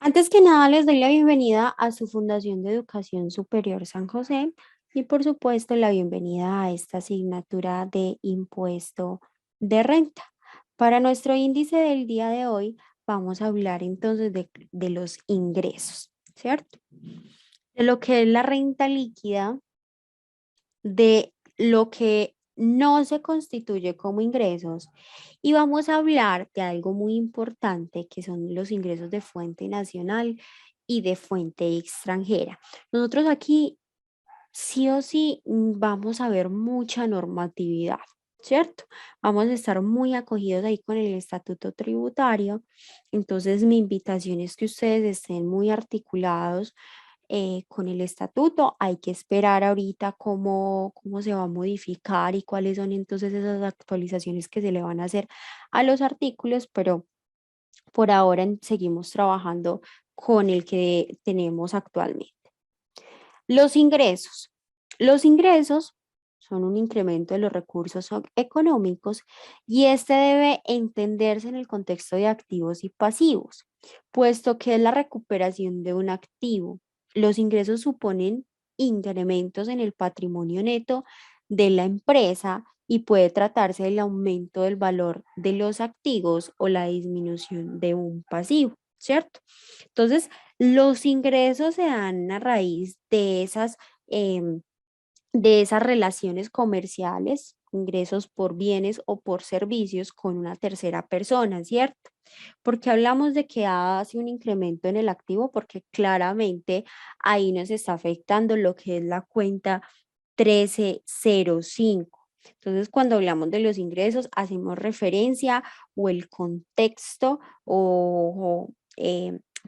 Antes que nada, les doy la bienvenida a su Fundación de Educación Superior San José y por supuesto la bienvenida a esta asignatura de impuesto de renta. Para nuestro índice del día de hoy vamos a hablar entonces de los ingresos, ¿cierto? De lo que es la renta líquida, de lo que no se constituye como ingresos y vamos a hablar de algo muy importante que son los ingresos de fuente nacional y de fuente extranjera. Nosotros aquí sí o sí vamos a ver mucha normatividad, ¿cierto? Vamos a estar muy acogidos ahí con el estatuto tributario. Entonces, mi invitación es que ustedes estén muy articulados con el estatuto. Hay que esperar ahorita cómo se va a modificar y cuáles son entonces esas actualizaciones que se le van a hacer a los artículos, pero por ahora seguimos trabajando con el que tenemos actualmente. Los ingresos. Los ingresos son un incremento de los recursos económicos y este debe entenderse en el contexto de activos y pasivos, puesto que es la recuperación de un activo. Los ingresos suponen incrementos en el patrimonio neto de la empresa y puede tratarse del aumento del valor de los activos o la disminución de un pasivo, ¿cierto? Entonces, los ingresos se dan a raíz em, de esas relaciones comerciales, ingresos por bienes o por servicios con una tercera persona, ¿cierto? Porque hablamos de que hace un incremento en el activo, porque claramente ahí nos está afectando lo que es la cuenta 1305. Entonces, cuando hablamos de los ingresos, hacemos referencia o el contexto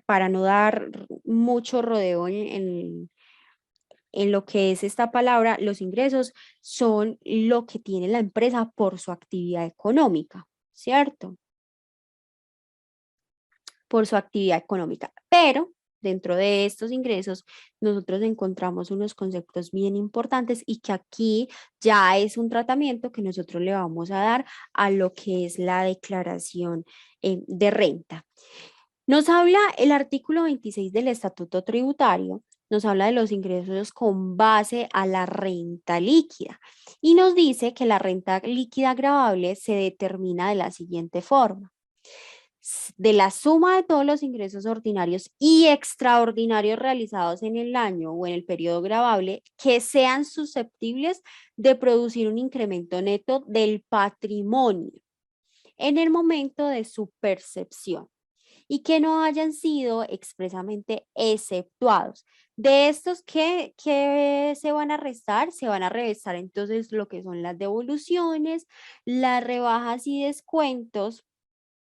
para no dar mucho rodeo en lo que es esta palabra, los ingresos son lo que tiene la empresa por su actividad económica, ¿cierto? Por su actividad económica. Pero dentro de estos ingresos, nosotros encontramos unos conceptos bien importantes y que aquí ya es un tratamiento que nosotros le vamos a dar a lo que es la declaración de renta. Nos habla el artículo 26 del Estatuto Tributario, nos habla de los ingresos con base a la renta líquida y nos dice que la renta líquida gravable se determina de la siguiente forma: de la suma de todos los ingresos ordinarios y extraordinarios realizados en el año o en el periodo gravable que sean susceptibles de producir un incremento neto del patrimonio en el momento de su percepción y que no hayan sido expresamente exceptuados. De estos que se van a restar, se van a restar entonces lo que son las devoluciones, las rebajas y descuentos,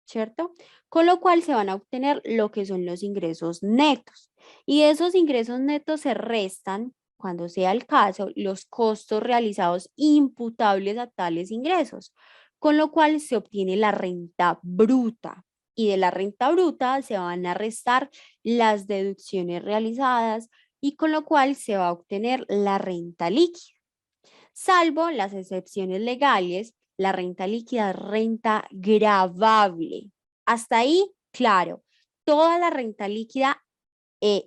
¿cierto? Con lo cual se van a obtener lo que son los ingresos netos. Y de esos ingresos netos se restan, cuando sea el caso, los costos realizados imputables a tales ingresos, con lo cual se obtiene la renta bruta. Y de la renta bruta se van a restar las deducciones realizadas y con lo cual se va a obtener la renta líquida. Salvo las excepciones legales, la renta líquida es renta gravable. Hasta ahí, claro, toda la renta líquida,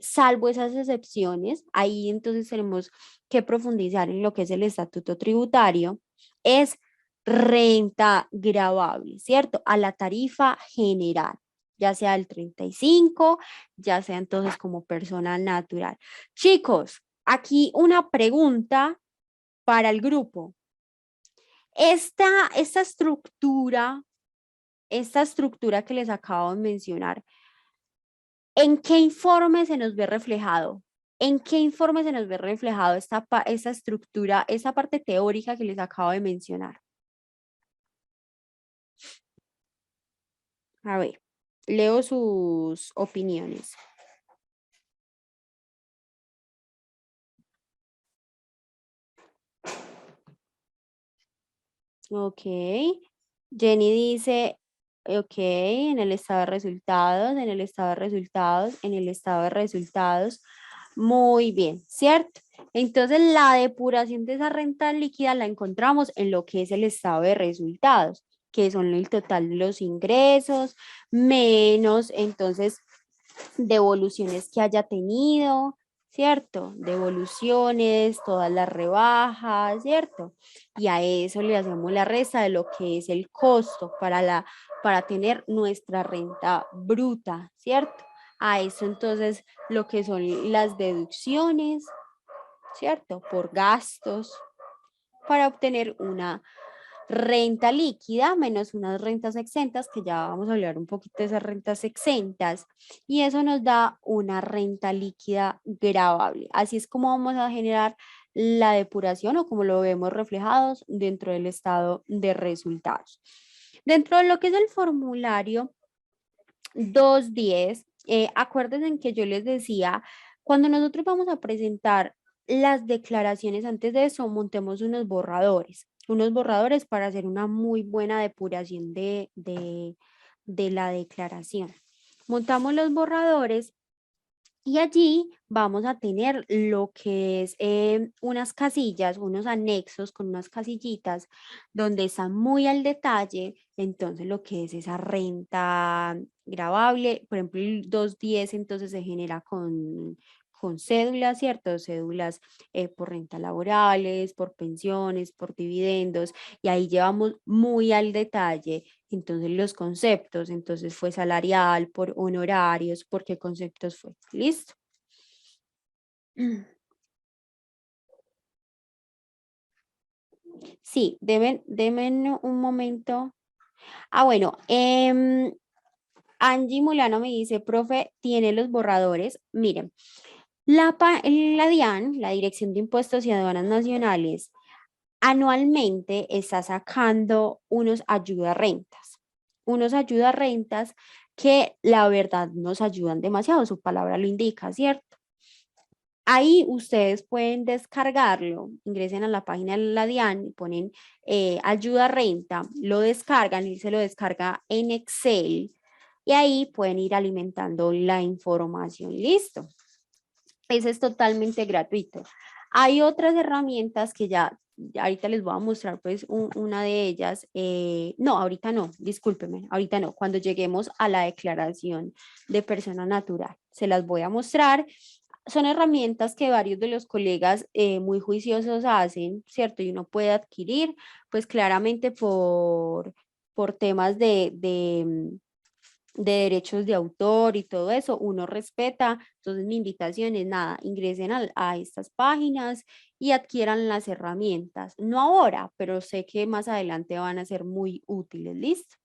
salvo esas excepciones, ahí entonces tenemos que profundizar en lo que es el estatuto tributario, es renta gravable, ¿cierto? A la tarifa general, ya sea el 35, ya sea entonces como persona natural. Chicos, aquí una pregunta para el grupo. Esta estructura que les acabo de mencionar, ¿en qué informe se nos ve reflejado? ¿En qué informe se nos ve reflejado esta estructura, esta parte teórica que les acabo de mencionar? A ver, leo sus opiniones. Ok. Jenny dice, ok, en el estado de resultados, en el estado de resultados, en el estado de resultados. Muy bien, ¿cierto? Entonces, la depuración de esa renta líquida la encontramos en lo que es el estado de resultados, que son el total de los ingresos, menos, entonces, devoluciones que haya tenido, ¿cierto? Devoluciones, todas las rebajas, ¿cierto? Y a eso le hacemos la resta de lo que es el costo para tener nuestra renta bruta, ¿cierto? A eso entonces lo que son las deducciones, ¿cierto? Por gastos, para obtener una renta líquida menos unas rentas exentas, que ya vamos a hablar un poquito de esas rentas exentas, y eso nos da una renta líquida gravable. Así es como vamos a generar la depuración o como lo vemos reflejados dentro del estado de resultados. Dentro de lo que es el formulario 210, acuérdense en que yo les decía, cuando nosotros vamos a presentar las declaraciones, antes de eso montemos unos borradores para hacer una muy buena depuración de la declaración. Montamos los borradores y allí vamos a tener lo que es unas casillas, unos anexos con unas casillitas donde están muy al detalle, entonces lo que es esa renta gravable, por ejemplo el 210 entonces se genera con cédulas, ¿cierto? Cédulas por renta laborales, por pensiones, por dividendos, y ahí llevamos muy al detalle entonces los conceptos, entonces fue salarial, por honorarios, por qué conceptos fue. ¿Listo? Sí, deben un momento. Ah, bueno, Angie Mulano me dice, profe, tiene los borradores. Miren, la DIAN, la Dirección de Impuestos y Aduanas Nacionales, anualmente está sacando unos ayuda rentas que la verdad nos ayudan demasiado, su palabra lo indica, ¿cierto? Ahí ustedes pueden descargarlo, ingresen a la página de la DIAN y ponen ayuda renta, lo descargan y se lo descarga en Excel y ahí pueden ir alimentando la información. Listo. Ese es totalmente gratuito. Hay otras herramientas que ya ahorita les voy a mostrar pues una de ellas. No, ahorita no, discúlpeme, ahorita no. Cuando lleguemos a la declaración de persona natural, se las voy a mostrar. Son herramientas que varios de los colegas muy juiciosos hacen, ¿cierto? Y uno puede adquirir, pues claramente por temas de derechos de autor y todo eso, uno respeta. Entonces mi invitación es nada, ingresen a estas páginas y adquieran las herramientas. No ahora, pero sé que más adelante van a ser muy útiles. ¿Listo?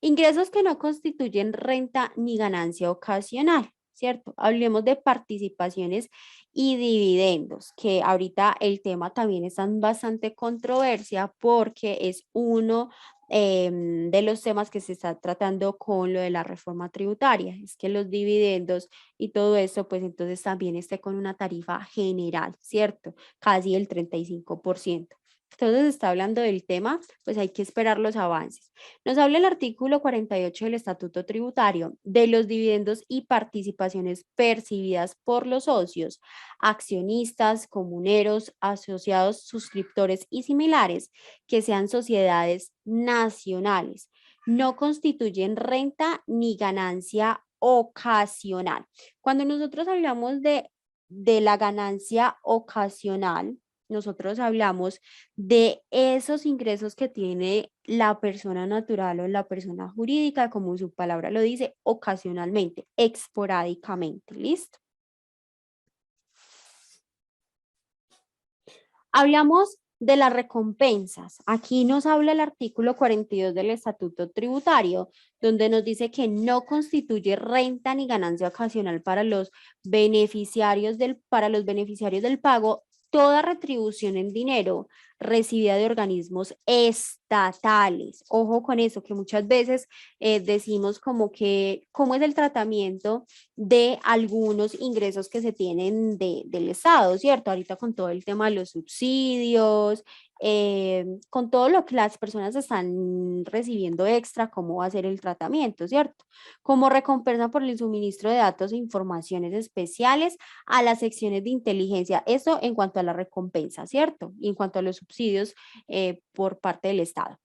Ingresos que no constituyen renta ni ganancia ocasional, ¿cierto? Hablemos de participaciones y dividendos, que ahorita el tema también está en bastante controversia porque es uno de los temas que se está tratando con lo de la reforma tributaria. Es que los dividendos y todo eso, pues entonces también esté con una tarifa general, ¿cierto? Casi el 35%. Entonces está hablando del tema, pues hay que esperar los avances. Nos habla el artículo 48 del Estatuto Tributario de los dividendos y participaciones percibidas por los socios, accionistas, comuneros, asociados, suscriptores y similares que sean sociedades nacionales. No constituyen renta ni ganancia ocasional. Cuando nosotros hablamos de la ganancia ocasional, nosotros hablamos de esos ingresos que tiene la persona natural o la persona jurídica, como su palabra lo dice, ocasionalmente, esporádicamente. ¿Listo? Hablamos de las recompensas. Aquí nos habla el artículo 42 del Estatuto Tributario, donde nos dice que no constituye renta ni ganancia ocasional para los beneficiarios del pago toda retribución en dinero recibida de organismos estatales. Ojo con eso, que muchas veces decimos como que, ¿cómo es el tratamiento de algunos ingresos que se tienen del Estado, ¿cierto? Ahorita con todo el tema de los subsidios, con todo lo que las personas están recibiendo extra, ¿cómo va a ser el tratamiento, ¿cierto? Como recompensa por el suministro de datos e informaciones especiales a las secciones de inteligencia. Eso en cuanto a la recompensa, ¿cierto? Y en cuanto a los subsidios por parte del Estado.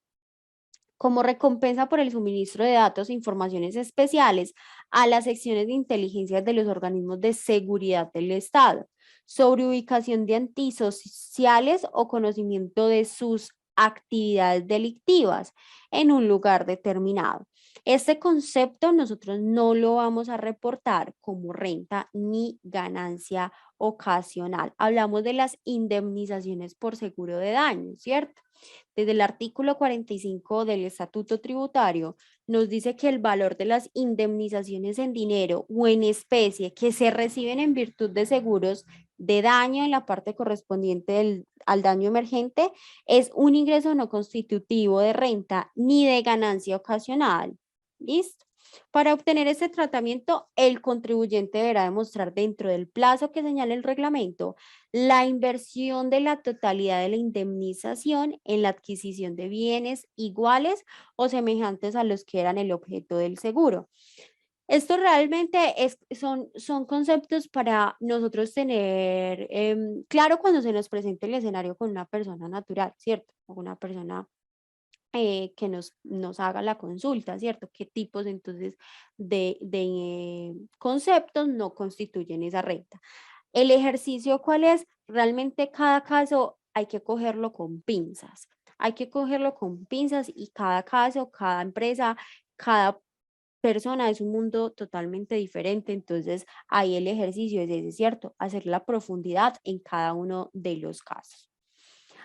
como recompensa por el suministro de datos e informaciones especiales a las secciones de inteligencia de los organismos de seguridad del Estado, sobre ubicación de antisociales o conocimiento de sus actividades delictivas en un lugar determinado. Este concepto nosotros no lo vamos a reportar como renta ni ganancia ocasional. Hablamos de las indemnizaciones por seguro de daño, ¿cierto? Desde el artículo 45 del Estatuto Tributario nos dice que el valor de las indemnizaciones en dinero o en especie que se reciben en virtud de seguros de daño en la parte correspondiente al daño emergente es un ingreso no constitutivo de renta ni de ganancia ocasional. ¿Listo? Para obtener este tratamiento, el contribuyente deberá demostrar dentro del plazo que señala el reglamento la inversión de la totalidad de la indemnización en la adquisición de bienes iguales o semejantes a los que eran el objeto del seguro. Esto realmente son conceptos para nosotros tener claro cuando se nos presente el escenario con una persona natural, ¿cierto? O una persona que nos haga la consulta, ¿cierto? ¿Qué tipos entonces de conceptos no constituyen esa renta? El ejercicio, ¿cuál es? Realmente cada caso hay que cogerlo con pinzas. Hay que cogerlo con pinzas y cada caso, cada empresa, cada persona es un mundo totalmente diferente. Entonces, ahí el ejercicio es ese, ¿cierto? Hacer la profundidad en cada uno de los casos.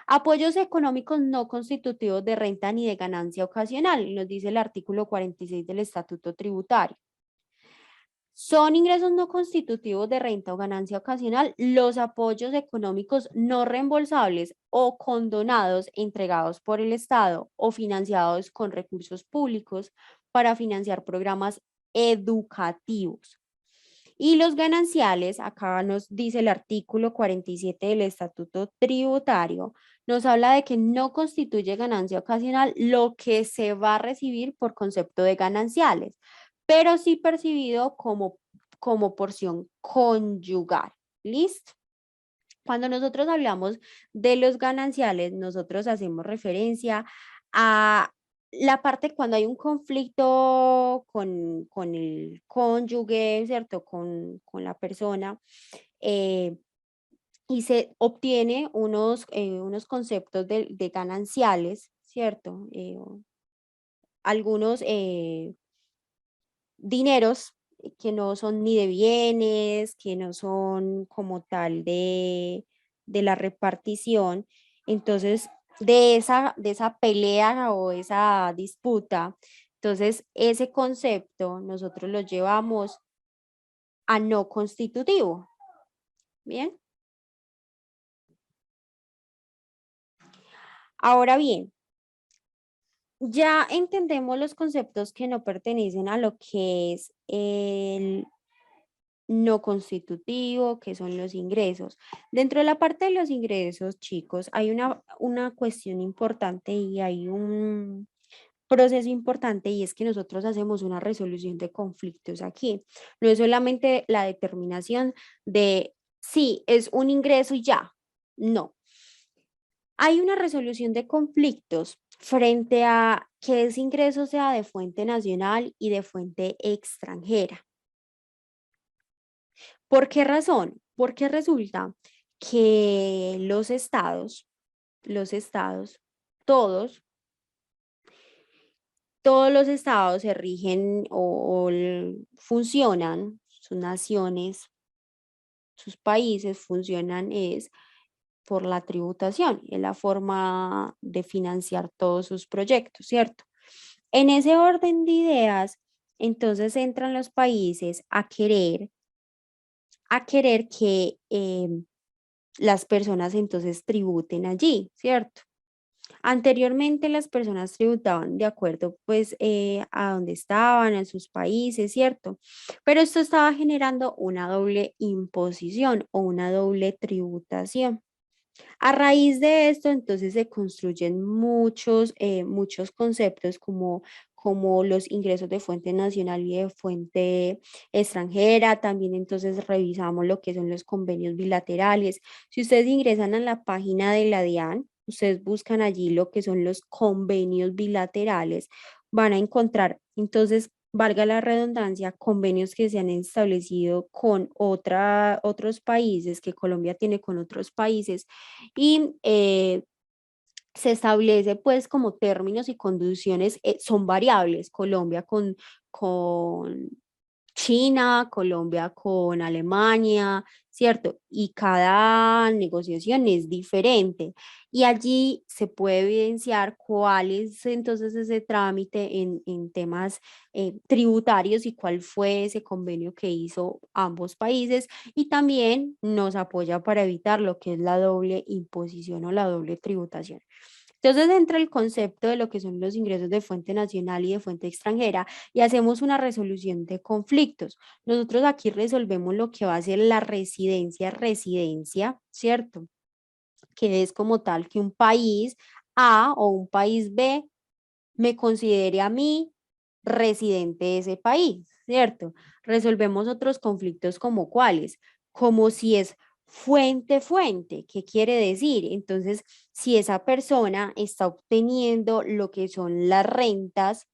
Apoyos económicos no constitutivos de renta ni de ganancia ocasional, nos dice el artículo 46 del Estatuto Tributario. Son ingresos no constitutivos de renta o ganancia ocasional los apoyos económicos no reembolsables o condonados entregados por el Estado o financiados con recursos públicos para financiar programas educativos. Y los gananciales, acá nos dice el artículo 47 del Estatuto Tributario, nos habla de que no constituye ganancia ocasional lo que se va a recibir por concepto de gananciales, pero sí percibido como porción conyugal. ¿Listo? Cuando nosotros hablamos de los gananciales, nosotros hacemos referencia a la parte cuando hay un conflicto con el cónyuge, ¿cierto? Con la persona, eh, y se obtiene unos conceptos de gananciales, ¿cierto? Algunos dineros que no son ni de bienes, que no son como tal de la repartición. Entonces, de esa pelea o esa disputa, entonces ese concepto nosotros lo llevamos a no constitutivo. Bien. Ahora bien, ya entendemos los conceptos que no pertenecen a lo que es el no constitutivo, que son los ingresos. Dentro de la parte de los ingresos, chicos, hay una cuestión importante y hay un proceso importante y es que nosotros hacemos una resolución de conflictos aquí. No es solamente la determinación de sí, es un ingreso y ya. No. Hay una resolución de conflictos frente a que ese ingreso sea de fuente nacional y de fuente extranjera. ¿Por qué razón? Porque resulta que los estados, todos, todos los estados se rigen o funcionan, sus naciones, sus países funcionan es por la tributación, es la forma de financiar todos sus proyectos, ¿cierto? En ese orden de ideas, entonces entran los países a querer que las personas entonces tributen allí, ¿cierto? Anteriormente las personas tributaban de acuerdo pues a donde estaban, en sus países, ¿cierto? Pero esto estaba generando una doble imposición o una doble tributación. A raíz de esto, entonces se construyen muchos conceptos como los ingresos de fuente nacional y de fuente extranjera. También entonces revisamos lo que son los convenios bilaterales. Si ustedes ingresan a la página de la DIAN, ustedes buscan allí lo que son los convenios bilaterales, van a encontrar, entonces, valga la redundancia, convenios que se han establecido con otros países, que Colombia tiene con otros países, y se establece pues como términos y condiciones, son variables, Colombia con China, Colombia con Alemania, ¿cierto? Y cada negociación es diferente. Y allí se puede evidenciar cuál es entonces ese trámite en temas tributarios y cuál fue ese convenio que hizo ambos países. Y también nos apoya para evitar lo que es la doble imposición o la doble tributación. Entonces entra el concepto de lo que son los ingresos de fuente nacional y de fuente extranjera y hacemos una resolución de conflictos. Nosotros aquí resolvemos lo que va a ser la residencia, ¿cierto? Que es como tal que un país A o un país B me considere a mí residente de ese país, ¿cierto? Resolvemos otros conflictos como cuáles, como si es fuente. ¿Qué quiere decir? Entonces, si esa persona está obteniendo lo que son las rentas,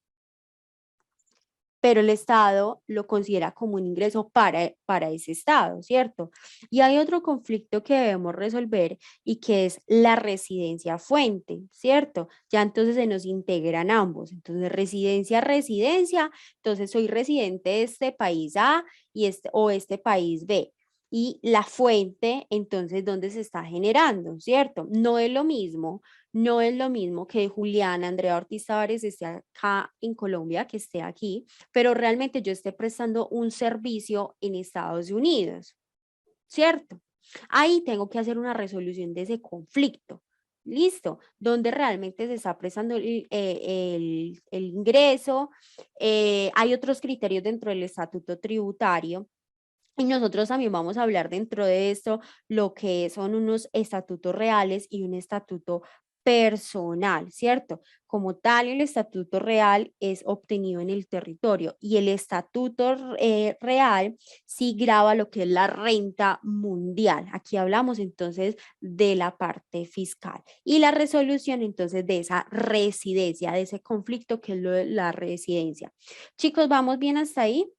pero el Estado lo considera como un ingreso para ese Estado, ¿cierto? Y hay otro conflicto que debemos resolver y que es la residencia fuente, ¿cierto? Ya entonces se nos integran ambos. Entonces, residencia, entonces soy residente de este país A o este país B. Y la fuente, entonces, ¿dónde se está generando? ¿Cierto? No es lo mismo que Juliana Andrea Ortiz Tavares esté acá en Colombia, que esté aquí, pero realmente yo esté prestando un servicio en Estados Unidos, ¿cierto? Ahí tengo que hacer una resolución de ese conflicto. Listo, donde realmente se está prestando el ingreso. Hay otros criterios dentro del estatuto tributario. Y nosotros también vamos a hablar dentro de esto lo que son unos estatutos reales y un estatuto personal, ¿cierto? Como tal, el estatuto real es obtenido en el territorio y el estatuto real sí grava lo que es la renta mundial. Aquí hablamos entonces de la parte fiscal y la resolución entonces de esa residencia, de ese conflicto que es lo de la residencia. Chicos, ¿vamos bien hasta ahí?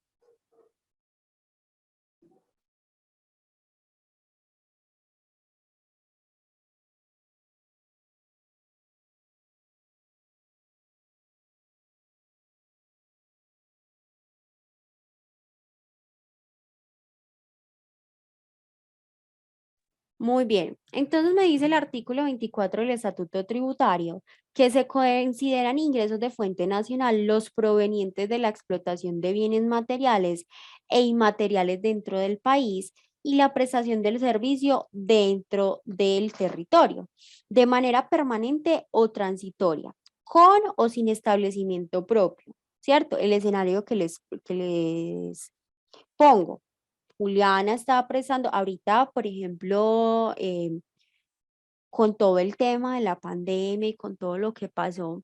Muy bien. Entonces me dice el artículo 24 del Estatuto Tributario que se consideran ingresos de fuente nacional los provenientes de la explotación de bienes materiales e inmateriales dentro del país y la prestación del servicio dentro del territorio, de manera permanente o transitoria, con o sin establecimiento propio, ¿cierto? El escenario que les pongo. Juliana está prestando, ahorita, por ejemplo, con todo el tema de la pandemia y con todo lo que pasó,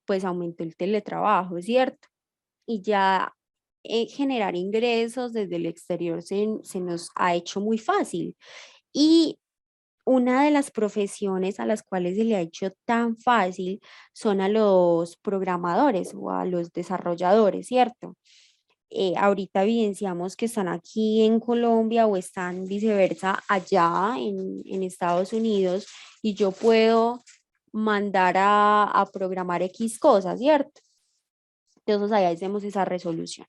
pues aumentó el teletrabajo, es cierto. Y ya generar ingresos desde el exterior se nos ha hecho muy fácil. Y una de las profesiones a las cuales se le ha hecho tan fácil son a los programadores o a los desarrolladores, ¿cierto? Ahorita evidenciamos que están aquí en Colombia o están viceversa allá en Estados Unidos y yo puedo mandar a programar X cosas, ¿cierto? Entonces ahí hacemos esa resolución.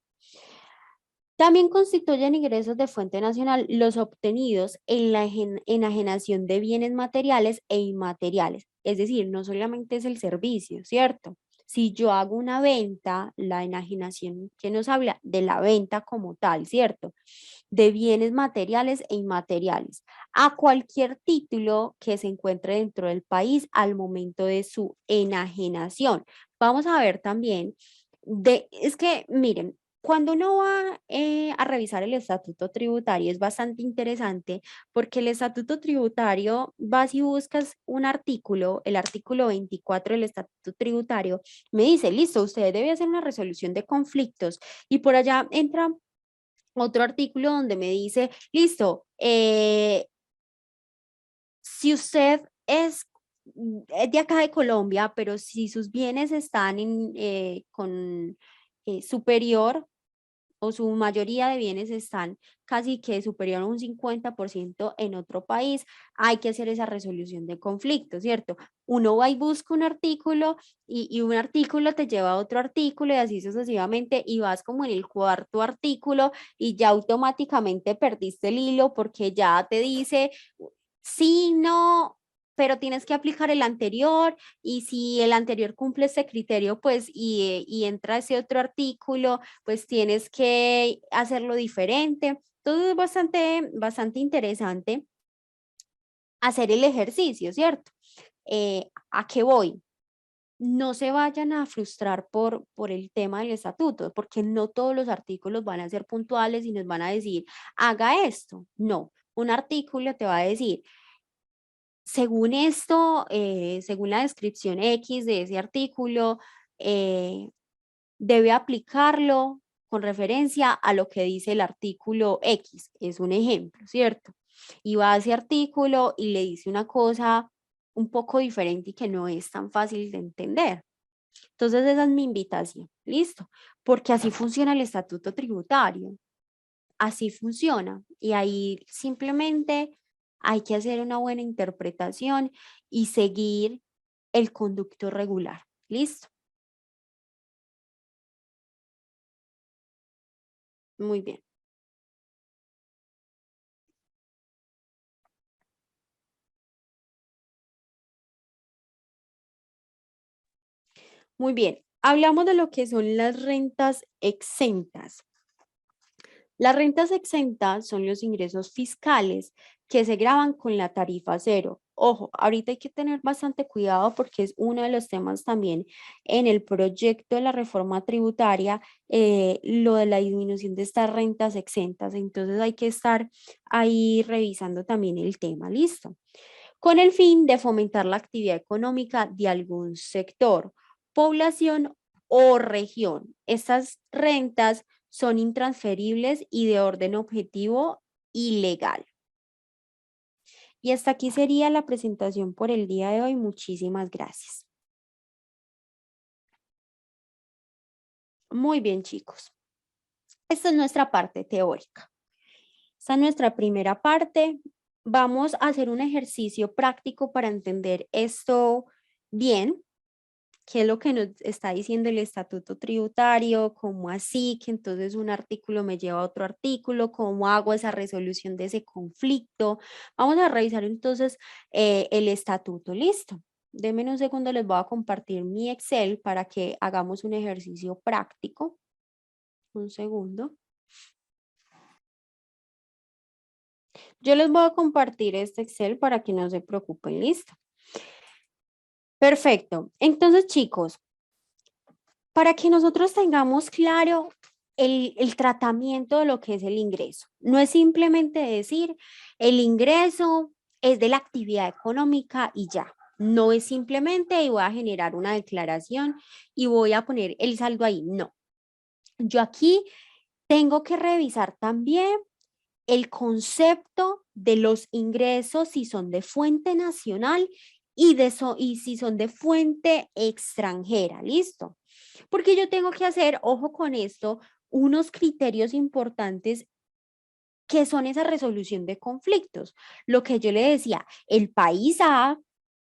También constituyen ingresos de fuente nacional los obtenidos en la enajenación de bienes materiales e inmateriales. Es decir, no solamente es el servicio, ¿cierto? Si yo hago una venta, la enajenación que nos habla de la venta como tal, ¿cierto? De bienes materiales e inmateriales a cualquier título que se encuentre dentro del país al momento de su enajenación. Vamos a ver también es que miren, cuando uno va a revisar el estatuto tributario es bastante interesante porque el estatuto tributario, vas y buscas un artículo, el artículo 24 del estatuto tributario, me dice, listo, usted debe hacer una resolución de conflictos y por allá entra otro artículo donde me dice, listo, si usted es es de acá de Colombia, pero si sus bienes están con superior o su mayoría de bienes están casi que superior a un 50% en otro país, hay que hacer esa resolución de conflicto, ¿cierto? Uno va y busca un artículo y un artículo te lleva a otro artículo y así sucesivamente y vas como en el cuarto artículo y ya automáticamente perdiste el hilo porque ya te dice, sí, no, pero tienes que aplicar el anterior y si el anterior cumple ese criterio, pues y entra ese otro artículo, pues tienes que hacerlo diferente. Todo es bastante interesante hacer el ejercicio, ¿cierto? ¿A qué voy? No se vayan a frustrar por el tema del estatuto, porque no todos los artículos van a ser puntuales y nos van a decir, haga esto. No, un artículo te va a decir, según esto, según la descripción X de ese artículo, eh, debe aplicarlo con referencia a lo que dice el artículo X. Es un ejemplo, ¿cierto? Y va a ese artículo y le dice una cosa un poco diferente y que no es tan fácil de entender. Entonces, esa es mi invitación, ¿listo? Porque así funciona el estatuto tributario, así funciona. Y ahí simplemente hay que hacer una buena interpretación y seguir el conducto regular. ¿Listo? Muy bien. Muy bien. Hablamos de lo que son las rentas exentas. Las rentas exentas son los ingresos fiscales que se graban con la tarifa cero. Ojo, ahorita hay que tener bastante cuidado porque es uno de los temas también en el proyecto de la reforma tributaria, lo de la disminución de estas rentas exentas. Entonces hay que estar ahí revisando también el tema, ¿listo? Con el fin de fomentar la actividad económica de algún sector, población o región. Estas rentas son intransferibles y de orden objetivo y legal. Y hasta aquí sería la presentación por el día de hoy. Muchísimas gracias. Muy bien, chicos. Esta es nuestra parte teórica. Esta es nuestra primera parte. Vamos a hacer un ejercicio práctico para entender esto bien. ¿Qué es lo que nos está diciendo el estatuto tributario? ¿Cómo así? Que entonces un artículo me lleva a otro artículo. ¿Cómo hago esa resolución de ese conflicto? Vamos a revisar entonces el estatuto. Listo. Denme un segundo, les voy a compartir mi Excel para que hagamos un ejercicio práctico. Un segundo. Yo les voy a compartir este Excel para que no se preocupen. Listo. Perfecto. Entonces, chicos, para que nosotros tengamos claro el tratamiento de lo que es el ingreso. No es simplemente decir el ingreso es de la actividad económica y ya. No es simplemente y voy a generar una declaración y voy a poner el saldo ahí. No. Yo aquí tengo que revisar también el concepto de los ingresos, si son de fuente nacional y si son de fuente extranjera, ¿listo? Porque yo tengo que hacer, ojo con esto, unos criterios importantes que son esa resolución de conflictos. Lo que yo le decía, el país A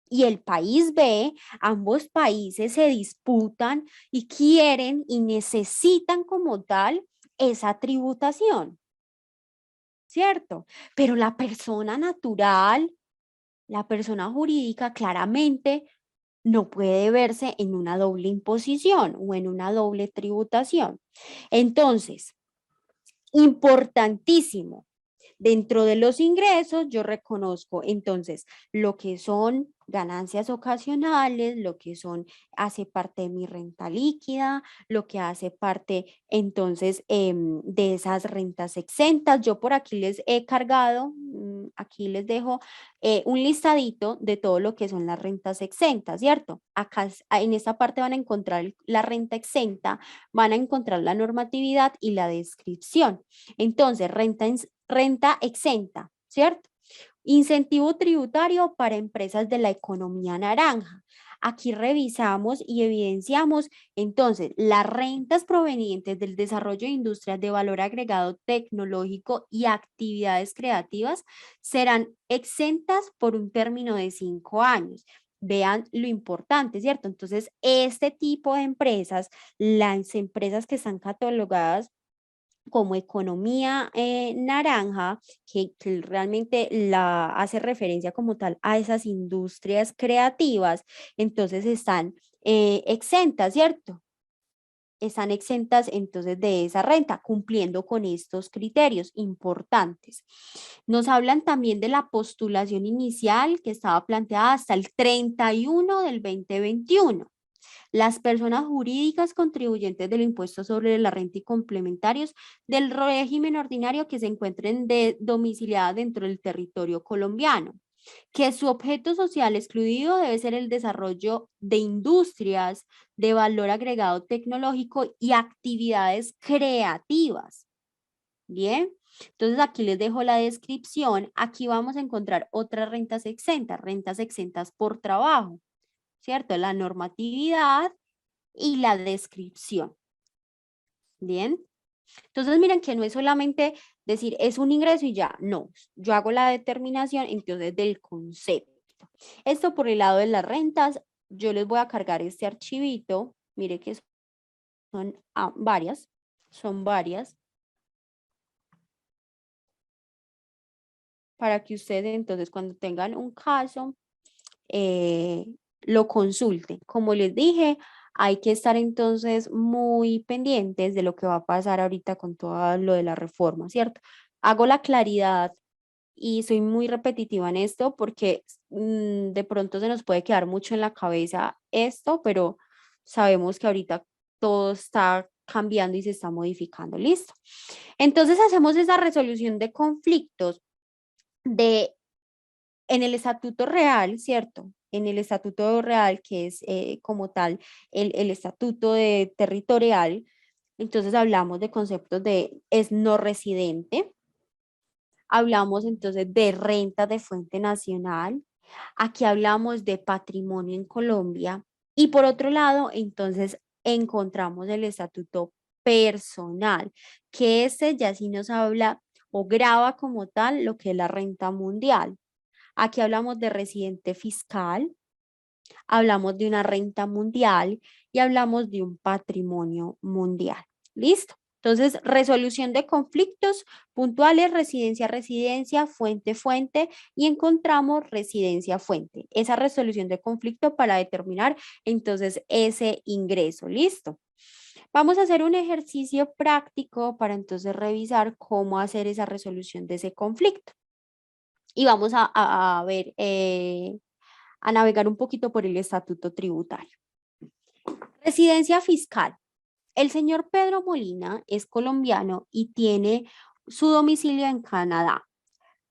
y el país B, ambos países se disputan y quieren y necesitan como tal esa tributación. ¿Cierto? Pero la persona natural, la persona jurídica, claramente no puede verse en una doble imposición o en una doble tributación. Entonces, importantísimo, dentro de los ingresos, yo reconozco entonces lo que son ganancias ocasionales, lo que son, hace parte de mi renta líquida, lo que hace parte entonces de esas rentas exentas. Yo por aquí les he cargado, aquí les dejo un listadito de todo lo que son las rentas exentas, ¿cierto? Acá en esta parte van a encontrar la renta exenta, van a encontrar la normatividad y la descripción. Entonces, renta exenta, ¿cierto? Incentivo tributario para empresas de la economía naranja. Aquí revisamos y evidenciamos entonces las rentas provenientes del desarrollo de industrias de valor agregado tecnológico y actividades creativas serán exentas por un término de 5 años. Vean lo importante, ¿cierto? Entonces, este tipo de empresas, las empresas que están catalogadas como economía naranja, que realmente la hace referencia como tal a esas industrias creativas, entonces están exentas, ¿cierto? Están exentas entonces de esa renta, cumpliendo con estos criterios importantes. Nos hablan también de la postulación inicial que estaba planteada hasta el 31 del 2021. Las personas jurídicas contribuyentes del impuesto sobre la renta y complementarios del régimen ordinario que se encuentren domiciliadas dentro del territorio colombiano, que su objeto social excluido debe ser el desarrollo de industrias de valor agregado tecnológico y actividades creativas. Bien, entonces aquí les dejo la descripción. Aquí vamos a encontrar otras rentas exentas por trabajo, ¿cierto? La normatividad y la descripción. Bien. Entonces, miren que no es solamente decir es un ingreso y ya, no. Yo hago la determinación entonces del concepto. Esto por el lado de las rentas, yo les voy a cargar este archivito. Mire que son varias, para que ustedes entonces cuando tengan un caso, eh, lo consulten. Como les dije, hay que estar entonces muy pendientes de lo que va a pasar ahorita con todo lo de la reforma, ¿cierto? Hago la claridad y soy muy repetitiva en esto porque de pronto se nos puede quedar mucho en la cabeza esto, pero sabemos que ahorita todo está cambiando y se está modificando. Listo. Entonces hacemos esa resolución de conflictos de en el estatuto real, ¿cierto? En el estatuto real, que es como tal el estatuto de territorial, entonces hablamos de conceptos de es no residente, hablamos entonces de renta de fuente nacional, aquí hablamos de patrimonio en Colombia y por otro lado, entonces encontramos el estatuto personal, que este ya sí nos habla o graba como tal lo que es la renta mundial. Aquí hablamos de residente fiscal, hablamos de una renta mundial y hablamos de un patrimonio mundial. ¿Listo? Entonces, resolución de conflictos puntuales, residencia, residencia, fuente, fuente, y encontramos residencia, fuente. Esa resolución de conflicto para determinar entonces ese ingreso. ¿Listo? Vamos a hacer un ejercicio práctico para entonces revisar cómo hacer esa resolución de ese conflicto. Y vamos a ver, a navegar un poquito por el estatuto tributario. Residencia fiscal. El señor Pedro Molina es colombiano y tiene su domicilio en Canadá.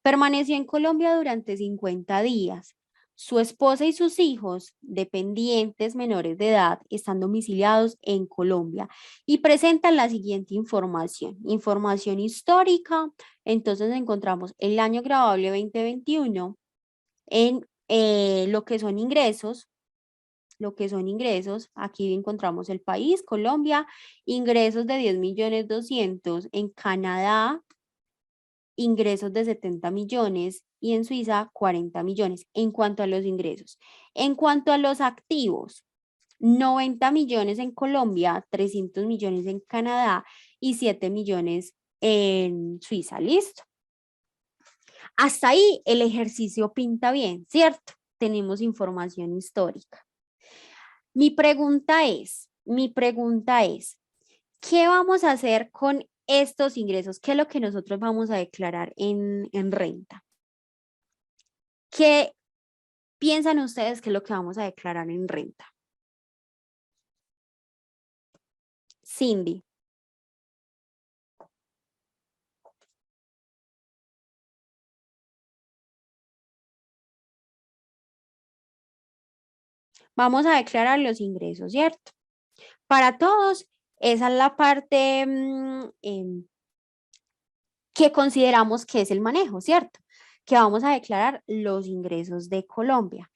Permaneció en Colombia durante 50 días. Su esposa y sus hijos, dependientes menores de edad, están domiciliados en Colombia y presentan la siguiente información. Información histórica. Entonces encontramos el año grabable 2021 en lo que son ingresos, aquí encontramos el país, Colombia, ingresos de 10.200.000, en Canadá, ingresos de 70 millones y en Suiza 40 millones en cuanto a los ingresos. En cuanto a los activos, 90 millones en Colombia, 300 millones en Canadá y 7 millones en Suiza. ¿Listo? Hasta ahí el ejercicio pinta bien, ¿cierto? Tenemos información histórica. Mi pregunta es, ¿qué vamos a hacer con estos ingresos? ¿Qué es lo que nosotros vamos a declarar en renta? ¿Qué piensan ustedes que es lo que vamos a declarar en renta? Cindy, vamos a declarar los ingresos, ¿cierto? Para todos, esa es la parte que consideramos que es el manejo, ¿cierto? que vamos a declarar los ingresos de Colombia.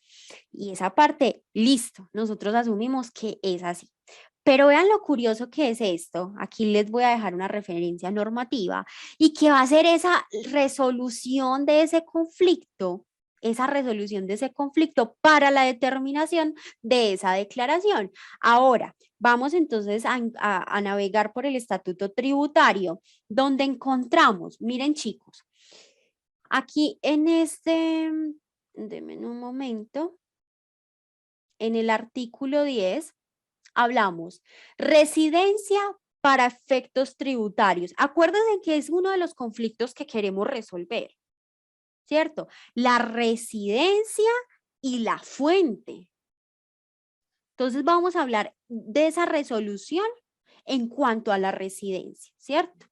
Y esa parte, listo, nosotros asumimos que es así. Pero vean lo curioso que es esto. Aquí les voy a dejar una referencia normativa y que va a ser esa resolución de ese conflicto para la determinación de esa declaración. Ahora, vamos entonces a navegar por el estatuto tributario, donde encontramos, miren chicos, aquí en denme un momento, en el artículo 10, hablamos residencia para efectos tributarios. Acuérdense que es uno de los conflictos que queremos resolver, ¿cierto? La residencia y la fuente. Entonces vamos a hablar de esa resolución en cuanto a la residencia, ¿cierto?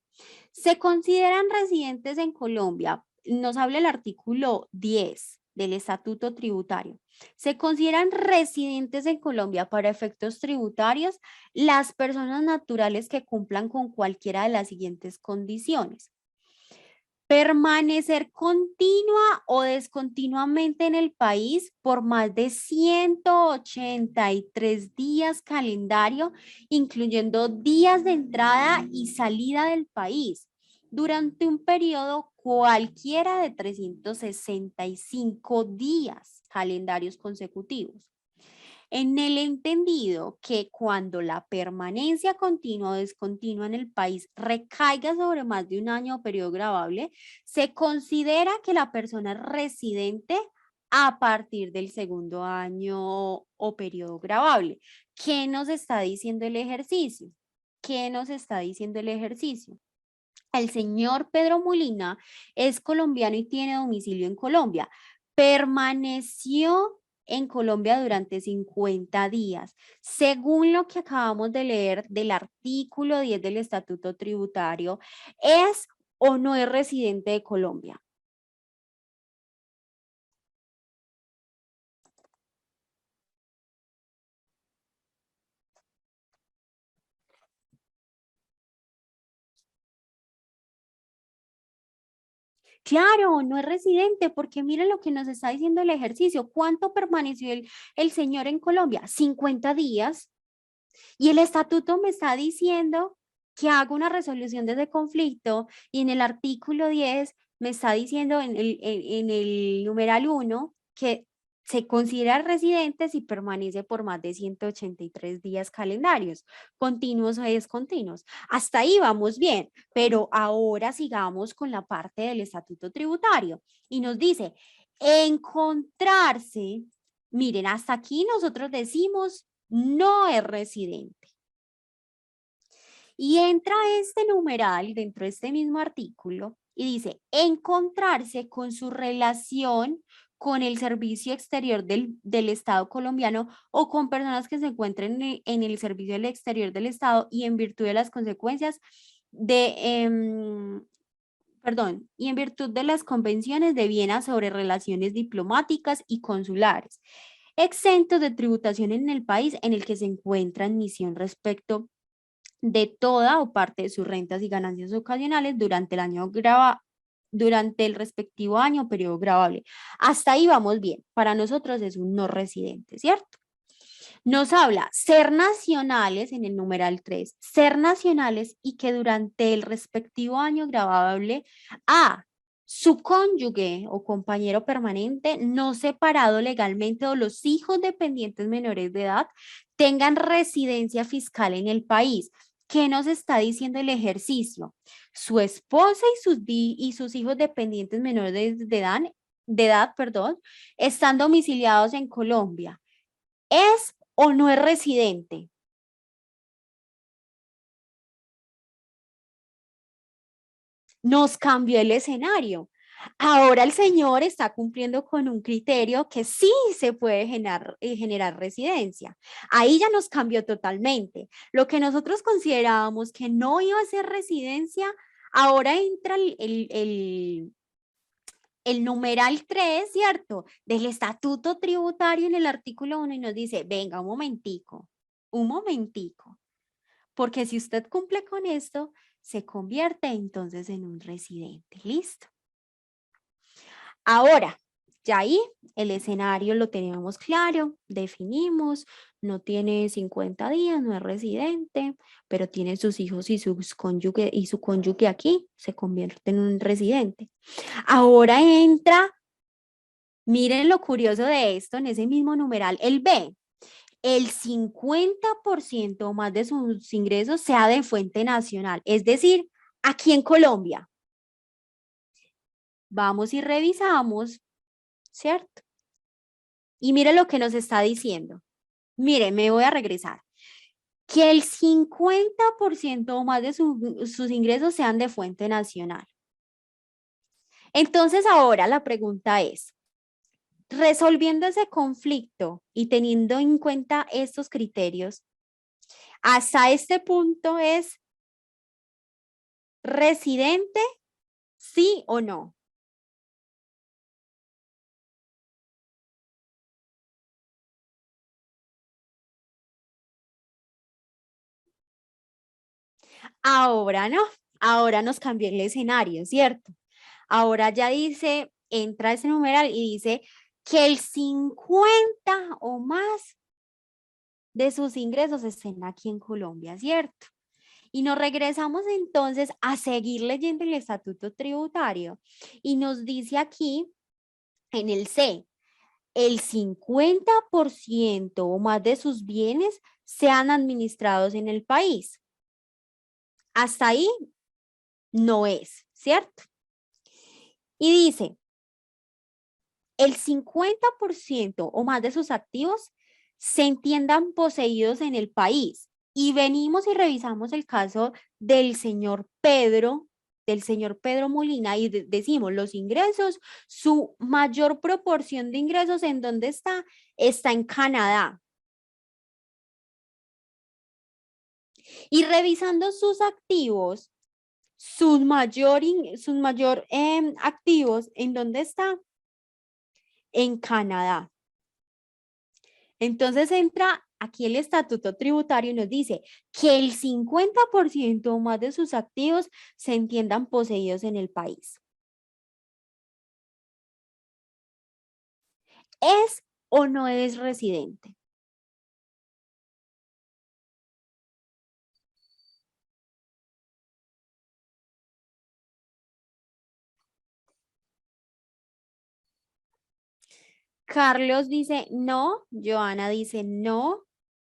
Se consideran residentes en Colombia, nos habla el artículo 10 del Estatuto Tributario. Se consideran residentes en Colombia para efectos tributarios las personas naturales que cumplan con cualquiera de las siguientes condiciones. Permanecer continua o descontinuamente en el país por más de 183 días calendario, incluyendo días de entrada y salida del país, durante un periodo cualquiera de 365 días calendarios consecutivos. En el entendido que cuando la permanencia continua o descontinua en el país recaiga sobre más de un año o periodo gravable, se considera que la persona es residente a partir del segundo año o periodo gravable. ¿Qué nos está diciendo el ejercicio? ¿Qué nos está diciendo el ejercicio? El señor Pedro Molina es colombiano y tiene domicilio en Colombia. Permaneció en Colombia durante 50 días. Según lo que acabamos de leer del artículo 10 del Estatuto Tributario, ¿es o no es residente de Colombia? Claro, no es residente, porque miren lo que nos está diciendo el ejercicio. ¿Cuánto permaneció el señor en Colombia? 50 días. Y el estatuto me está diciendo que hago una resolución de ese conflicto y en el artículo 10 me está diciendo en el numeral 1 que se considera residente si permanece por más de 183 días calendarios, continuos o descontinuos. Hasta ahí vamos bien, pero ahora sigamos con la parte del estatuto tributario y nos dice encontrarse, miren, hasta aquí nosotros decimos no es residente. Y entra este numeral dentro de este mismo artículo y dice encontrarse con su relación con el servicio exterior del Estado colombiano o con personas que se encuentren en el servicio del exterior del Estado y en virtud de las consecuencias de, perdón, y en virtud de las convenciones de Viena sobre relaciones diplomáticas y consulares, exentos de tributación en el país en el que se encuentra en misión respecto de toda o parte de sus rentas y ganancias ocasionales durante el respectivo año o periodo gravable. Hasta ahí vamos bien. Para nosotros es un no residente, ¿cierto? Nos habla ser nacionales en el numeral 3, ser nacionales y que durante el respectivo año gravable a su cónyuge o compañero permanente no separado legalmente o los hijos dependientes menores de edad tengan residencia fiscal en el país. ¿Qué nos está diciendo el ejercicio? Su esposa y sus hijos dependientes menores de edad, perdón, están domiciliados en Colombia. ¿Es o no es residente? Nos cambió el escenario. Ahora el señor está cumpliendo con un criterio que sí se puede generar residencia. Ahí ya nos cambió totalmente. Lo que nosotros considerábamos que no iba a ser residencia, ahora entra el numeral 3, ¿cierto? Del estatuto tributario en el artículo 1 y nos dice, venga, un momentico. Porque si usted cumple con esto, se convierte entonces en un residente. ¿Listo? Ahora, ya ahí el escenario lo teníamos claro, definimos, no tiene 50 días, no es residente, pero tiene sus hijos y su cónyuge aquí, se convierte en un residente. Ahora entra, miren lo curioso de esto, en ese mismo numeral, el B. El 50% o más de sus ingresos sea de fuente nacional, es decir, aquí en Colombia. Vamos y revisamos, ¿cierto? Y mire lo que nos está diciendo. Mire, me voy a regresar. Que el 50% o más de sus ingresos sean de fuente nacional. Entonces ahora la pregunta es, resolviendo ese conflicto y teniendo en cuenta estos criterios, hasta este punto es residente, sí o no. Ahora no, ahora nos cambió el escenario, ¿cierto? Ahora ya dice, entra ese numeral y dice que el 50 o más de sus ingresos estén aquí en Colombia, ¿cierto? Y nos regresamos entonces a seguir leyendo el estatuto tributario y nos dice aquí en el C, el 50% o más de sus bienes sean administrados en el país. Hasta ahí no es, ¿cierto? Y dice, el 50% o más de sus activos se entiendan poseídos en el país. Y venimos y revisamos el caso del señor Pedro Molina, y decimos los ingresos, su mayor proporción de ingresos, ¿en dónde está? Está en Canadá. Y revisando sus activos, sus mayor activos, ¿en dónde está? En Canadá. Entonces entra aquí el estatuto tributario y nos dice que el 50% o más de sus activos se entiendan poseídos en el país. ¿Es o no es residente? Carlos dice no, Joana dice no,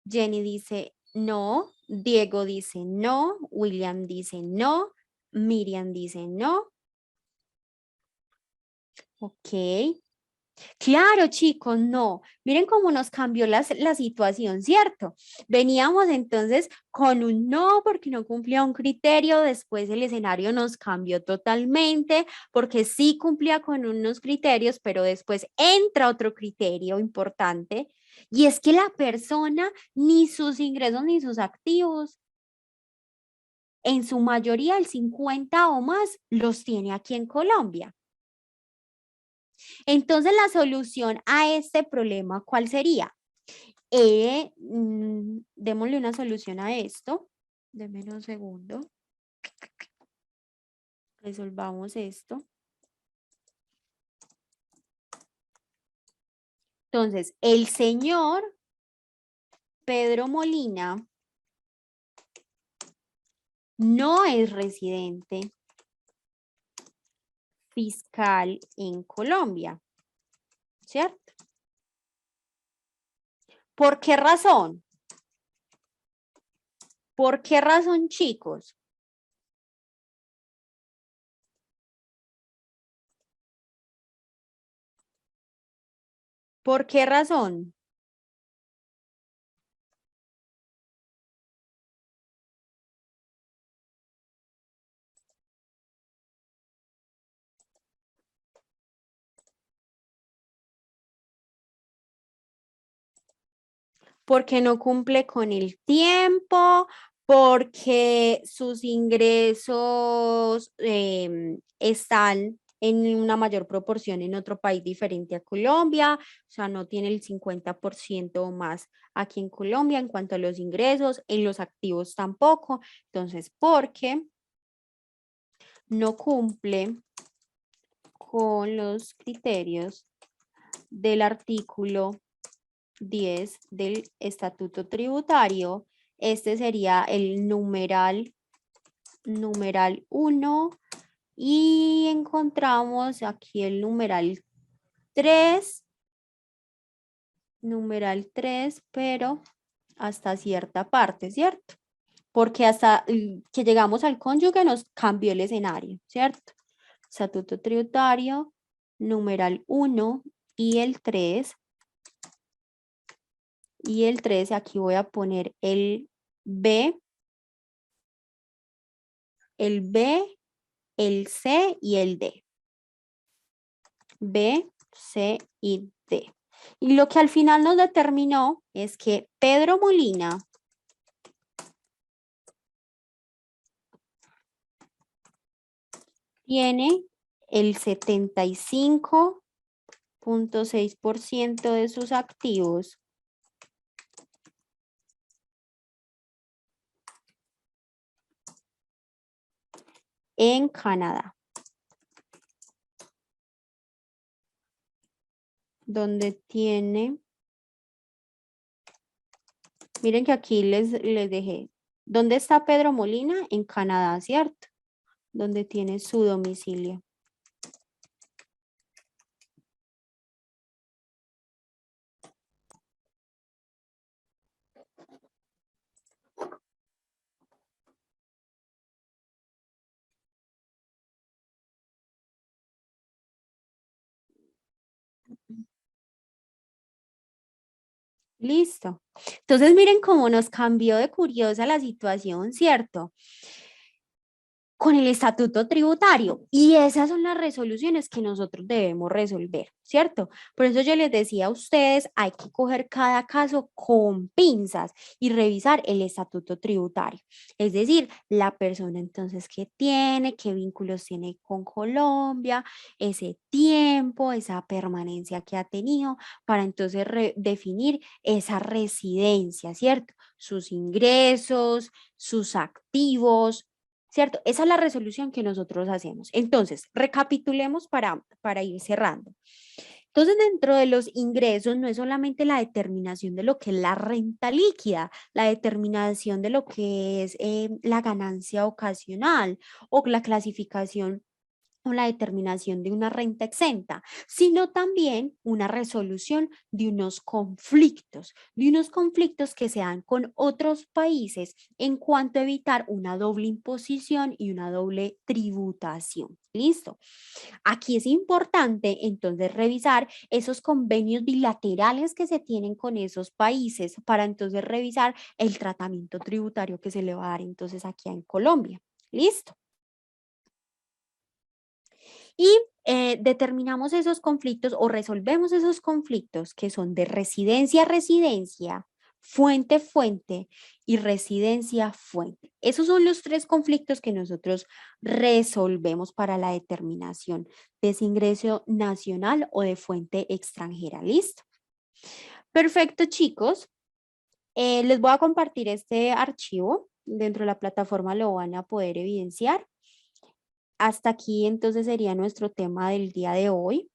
Jenny dice no, Diego dice no, William dice no, Miriam dice no. Ok. Claro, chicos, no. Miren cómo nos cambió la situación, ¿cierto? Veníamos entonces con un no porque no cumplía un criterio, después el escenario nos cambió totalmente porque sí cumplía con unos criterios, pero después entra otro criterio importante y es que la persona ni sus ingresos ni sus activos, en su mayoría el 50 o más, los tiene aquí en Colombia. Entonces, la solución a este problema, ¿cuál sería? Démosle una solución a esto. Denme un segundo. Resolvamos esto. Entonces, el señor Pedro Molina no es residente fiscal en Colombia, ¿cierto? ¿Por qué razón? ¿Por qué razón, chicos? ¿Por qué razón? Porque no cumple con el tiempo, porque sus ingresos están en una mayor proporción en otro país diferente a Colombia, o sea, no tiene el 50% o más aquí en Colombia en cuanto a los ingresos, en los activos tampoco. Entonces, porque no cumple con los criterios del artículo 10 del Estatuto Tributario. Este sería el numeral 1 y encontramos aquí el numeral 3, pero hasta cierta parte, ¿cierto? Porque hasta que llegamos al cónyuge nos cambió el escenario, ¿cierto? Estatuto Tributario, numeral 1 y el 3. Y el 3, aquí voy a poner el B, el C y el D. B, C y D. Y lo que al final nos determinó es que Pedro Molina tiene el 75.6% de sus activos en Canadá, donde tiene, miren que aquí les dejé, ¿dónde está Pedro Molina? En Canadá, ¿cierto? Donde tiene su domicilio. Listo. Entonces miren cómo nos cambió de curiosa la situación, ¿cierto? Con el estatuto tributario. Y esas son las resoluciones que nosotros debemos resolver, ¿cierto? Por eso yo les decía a ustedes, hay que coger cada caso con pinzas y revisar el estatuto tributario. Es decir, la persona entonces que tiene, qué vínculos tiene con Colombia, ese tiempo, esa permanencia que ha tenido, para entonces definir esa residencia, ¿cierto? Sus ingresos, sus activos, ¿cierto? Esa es la resolución que nosotros hacemos. Entonces, recapitulemos para ir cerrando. Entonces, dentro de los ingresos no es solamente la determinación de lo que es la renta líquida, la determinación de lo que es la ganancia ocasional o la clasificación o la determinación de una renta exenta, sino también una resolución de unos conflictos que se dan con otros países en cuanto a evitar una doble imposición y una doble tributación. ¿Listo? Aquí es importante entonces revisar esos convenios bilaterales que se tienen con esos países para entonces revisar el tratamiento tributario que se le va a dar entonces aquí en Colombia. ¿Listo? Y determinamos esos conflictos o resolvemos esos conflictos que son de residencia a residencia, fuente a fuente y residencia a fuente. Esos son los tres conflictos que nosotros resolvemos para la determinación de ese ingreso nacional o de fuente extranjera. ¿Listo? Perfecto, chicos. Les voy a compartir este archivo. Dentro de la plataforma lo van a poder evidenciar. Hasta aquí entonces sería nuestro tema del día de hoy.